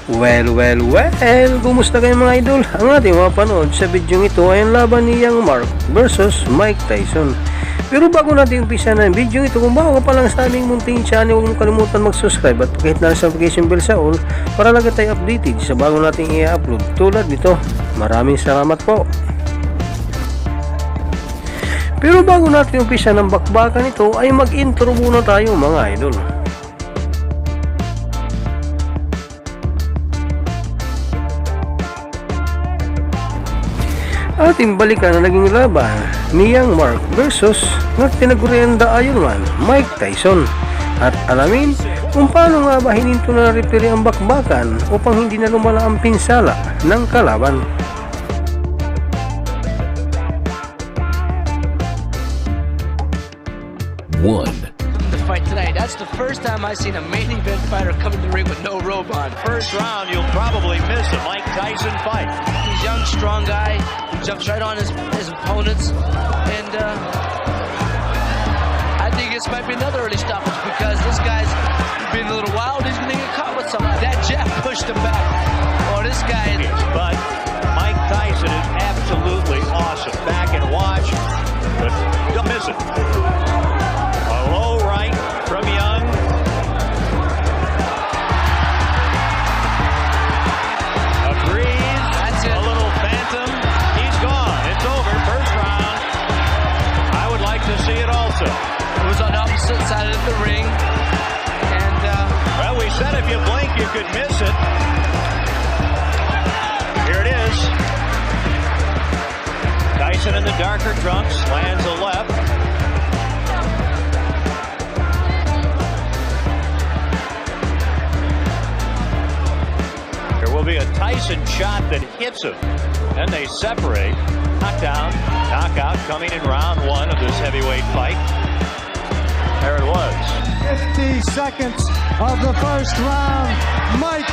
Well, kumusta kayo mga idol? Ang ating mapanood sa video ito ay ang laban ni Young Mark versus Mike Tyson. Pero bago natin umpisa na ang video ito, kung bago ka pa lang sa aming munting channel, huwag mong kalimutan mag-subscribe at pakihit na sa notification bell sa all para lagi tayo updated sa bago nating i-upload tulad nito. Maraming salamat po. Pero bago natin umpisa ng bakbakan ito ay mag-intro muna tayo mga idol. Ating balikan na naging laban ni Young Mark versus ng tinagurianda Ironman Mike Tyson at alamin kung paano nga ba hininto na referee ang bakbakan upang hindi na lumala ang pinsala ng kalaban. The fight tonight, that's the first time I've seen a main event fighter come in the ring with no robe on. First round, you'll probably miss a Mike Tyson fight. He's a young, strong guy who jumps right on his opponents, and I think this might be another early stoppage because this guy's been a little wild. He's going to get caught with something. That jab pushed him back. Oh, this guy. But Mike Tyson is absolutely awesome. Back and watch, but don't miss it. A low right from Young. A breeze. That's it. A little phantom. He's gone. It's over. First round. I would like to see it also. It was on the opposite side of the ring, and Well, we said if you blink, you could miss it. Here it is. Tyson in the darker trunks lands a left. There will be a Tyson shot that hits him. Then they separate. Knockdown, knockout coming in round one of this heavyweight fight. There it was. 50 seconds of the first round. Mike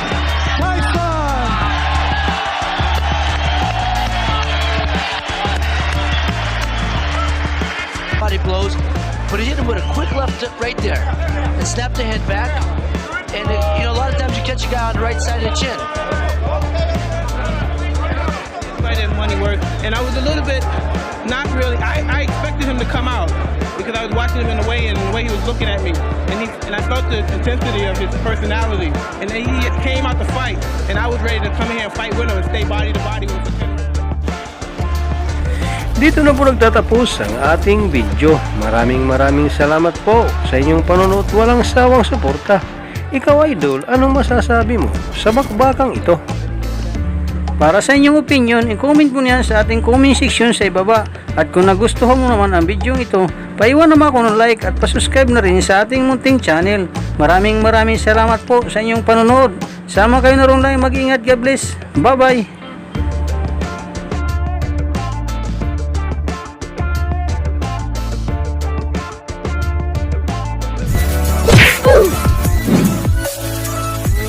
Tyson. body blows, but he hit him with a quick left right there and snapped the head back. And you know, a lot of times you catch a guy on the right side of the chin. Right in money work, and I was a little bit not really. I expected him to come out because I was watching him in the way and the way he was looking at me, and I felt the intensity of his personality. And then he came out to fight, and I was ready to come in here and fight with him and stay body to body with him. Dito na po nagtatapos ang ating video. Maraming salamat po sa inyong panonood. Walang sawang suporta. Ikaw idol, anong masasabi mo sa bakbakang ito? Para sa inyong opinion, i-comment mo niyan sa ating comment section sa ibaba. At kung nagustuhan mo naman ang video ito, paiwan naman ako ng like at pasubscribe na rin sa ating munting channel. Maraming salamat po sa inyong panonood. Sama kayo na rin lang, mag-ingat, God bless. Bye bye.